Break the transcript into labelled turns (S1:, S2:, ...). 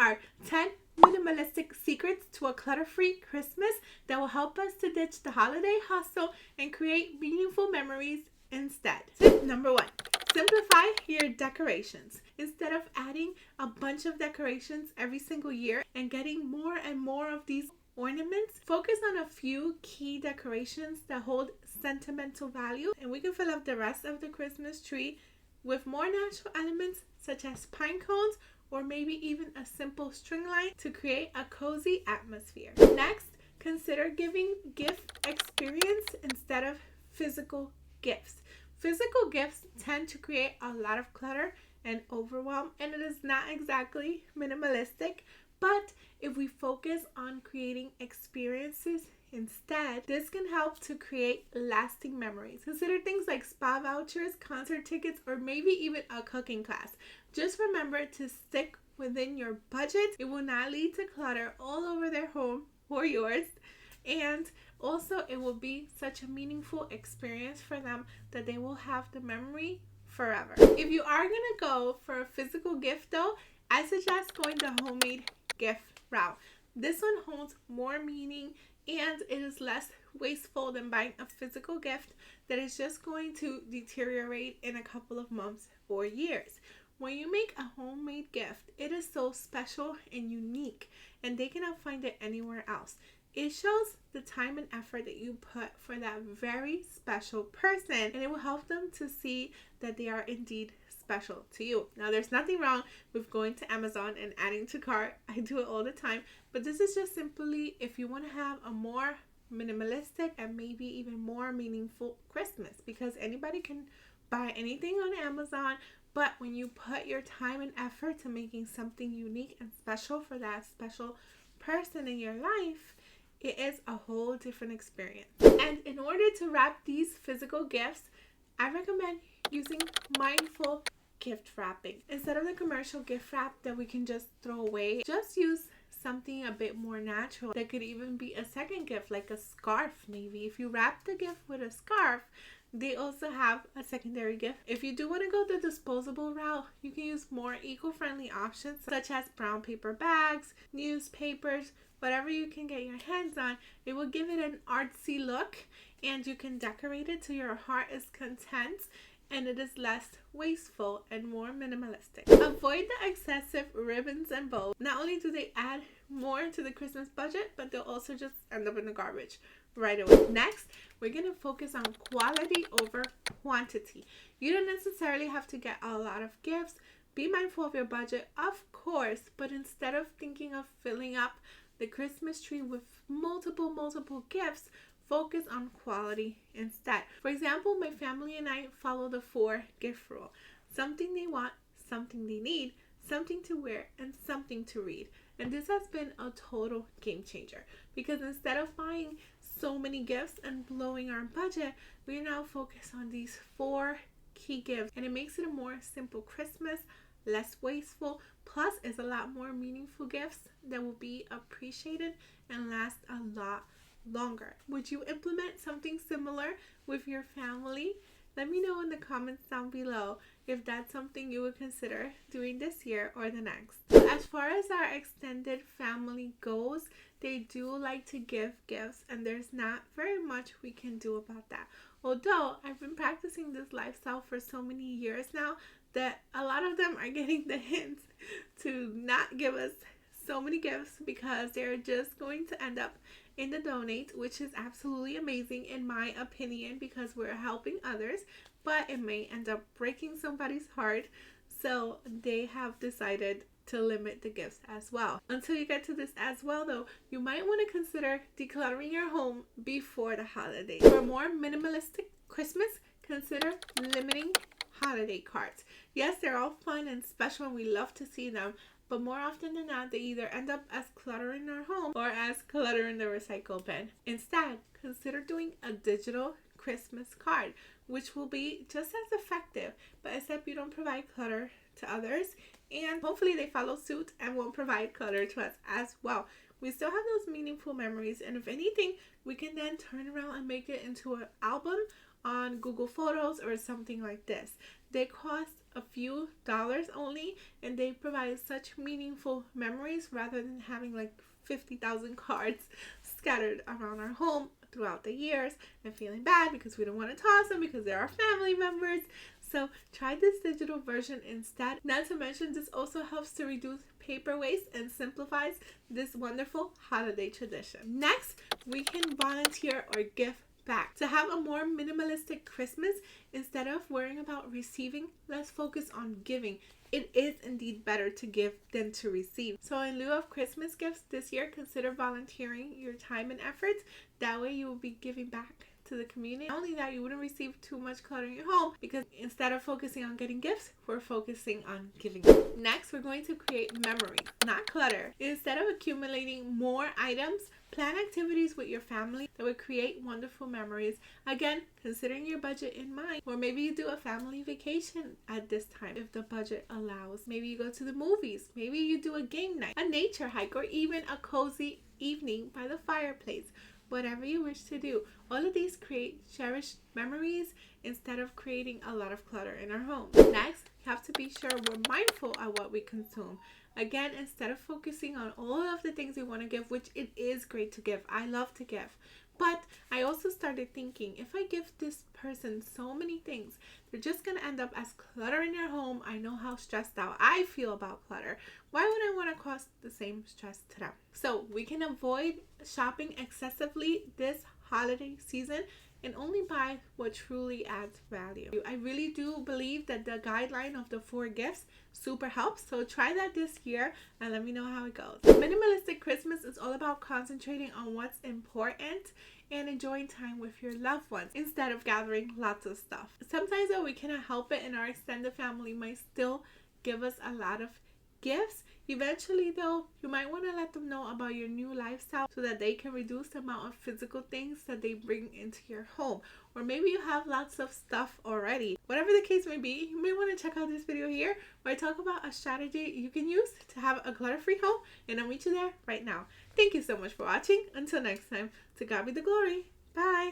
S1: are 10 minimalistic secrets to a clutter-free Christmas that will help us to ditch the holiday hustle and create meaningful memories instead. Tip number 1. Simplify your decorations. Instead of adding a bunch of decorations every single year and getting more and more of these ornaments, focus on a few key decorations that hold sentimental value, and we can fill up the rest of the Christmas tree with more natural elements such as pine cones or maybe even a simple string light to create a cozy atmosphere. Next, consider giving gift experience instead of physical gifts. Physical gifts tend to create a lot of clutter and overwhelm, and it is not exactly minimalistic. But if we focus on creating experiences instead, this can help to create lasting memories. Consider things like spa vouchers, concert tickets, or maybe even a cooking class. Just remember to stick within your budget. It will not lead to clutter all over their home or yours. And also, it will be such a meaningful experience for them that they will have the memory forever. If you are going to go for a physical gift though, I suggest going the homemade gift route. This one holds more meaning and it is less wasteful than buying a physical gift that is just going to deteriorate in a couple of months or years. When you make a homemade gift, it is so special and unique, and they cannot find it anywhere else. It shows the time and effort that you put for that very special person, and it will help them to see that they are indeed special to you. Now, there's nothing wrong with going to Amazon and adding to cart. I do it all the time, but this is just simply if you want to have a more minimalistic and maybe even more meaningful Christmas, because anybody can buy anything on Amazon. But when you put your time and effort to making something unique and special for that special person in your life, it is a whole different experience. And in order to wrap these physical gifts, I recommend using mindful gift wrapping. Instead of the commercial gift wrap that we can just throw away, just use something a bit more natural. That could even be a second gift, like a scarf maybe. If you wrap the gift with a scarf, they also have a secondary gift. If you do want to go the disposable route, you can use more eco-friendly options such as brown paper bags, newspapers, whatever you can get your hands on. It will give it an artsy look and you can decorate it to your heart is content, and it is less wasteful and more minimalistic. Avoid the excessive ribbons and bows. Not only do they add more to the Christmas budget, but they'll also just end up in the garbage right away. Next, we're going to focus on quality over quantity. You don't necessarily have to get a lot of gifts. Be mindful of your budget, of course, but instead of thinking of filling up the Christmas tree with multiple gifts, focus on quality instead. For example, my family and I follow the 4 gift rule. Something they want, something they need, something to wear, and something to read. And this has been a total game changer, because instead of buying so many gifts and blowing our budget, we are now focused on these 4 key gifts, and it makes it a more simple Christmas, less wasteful, plus it's a lot more meaningful gifts that will be appreciated and last a lot longer. Would you implement something similar with your family? Let me know in the comments down below if that's something you would consider doing this year or the next. As far as our extended family goes, they do like to give gifts, and there's not very much we can do about that. Although I've been practicing this lifestyle for so many years now that a lot of them are getting the hint to not give us so many gifts, because they're just going to end up in the donate, which is absolutely amazing in my opinion, because we're helping others, but it may end up breaking somebody's heart. So they have decided to limit the gifts as well. Until you get to this as well though, you might want to consider decluttering your home before the holidays. For a more minimalistic Christmas, consider limiting holiday cards. Yes, they're all fun and special and we love to see them, but more often than not, they either end up as clutter in our home or as clutter in the recycle bin. Instead, consider doing a digital Christmas card, which will be just as effective, but except you don't provide clutter to others, and hopefully they follow suit and won't provide clutter to us as well. We still have those meaningful memories, and if anything, we can then turn around and make it into an album on Google Photos or something like this. They cost a few dollars only, and they provide such meaningful memories rather than having like 50,000 cards scattered around our home throughout the years and feeling bad because we don't want to toss them because they're our family members. So try this digital version instead. Not to mention, this also helps to reduce paper waste and simplifies this wonderful holiday tradition. Next, we can volunteer or give back. To have a more minimalistic Christmas, instead of worrying about receiving, let's focus on giving. It is indeed better to give than to receive. So in lieu of Christmas gifts this year, consider volunteering your time and efforts. That way you will be giving back to the community. Not only that, you wouldn't receive too much clutter in your home because instead of focusing on getting gifts, we're focusing on giving. Next, we're going to create memory, not clutter. Instead of accumulating more items, plan activities with your family that would create wonderful memories. Again, considering your budget in mind. Or maybe you do a family vacation at this time if the budget allows. Maybe you go to the movies. Maybe you do a game night, a nature hike, or even a cozy evening by the fireplace. Whatever you wish to do. All of these create cherished memories instead of creating a lot of clutter in our home. Next, you have to be sure we're mindful of what we consume. Again, instead of focusing on all of the things we want to give, which it is great to give. I love to give. But I also started thinking, if I give this person so many things, they're just going to end up as clutter in your home. I know how stressed out I feel about clutter. Why would I want to cause the same stress to them? So we can avoid shopping excessively this holiday season and only buy what truly adds value. I really do believe that the guideline of the 4 gifts super helps. So try that this year and let me know how it goes. Minimalistic Christmas is all about concentrating on what's important and enjoying time with your loved ones instead of gathering lots of stuff. Sometimes though we cannot help it and our extended family might still give us a lot of gifts. Eventually though, you might want to let them know about your new lifestyle so that they can reduce the amount of physical things that they bring into your home. Or maybe you have lots of stuff already. Whatever the case may be, you may want to check out this video here where I talk about a strategy you can use to have a clutter-free home, and I'll meet you there right now. Thank you so much for watching. Until next time, to God be the glory. Bye.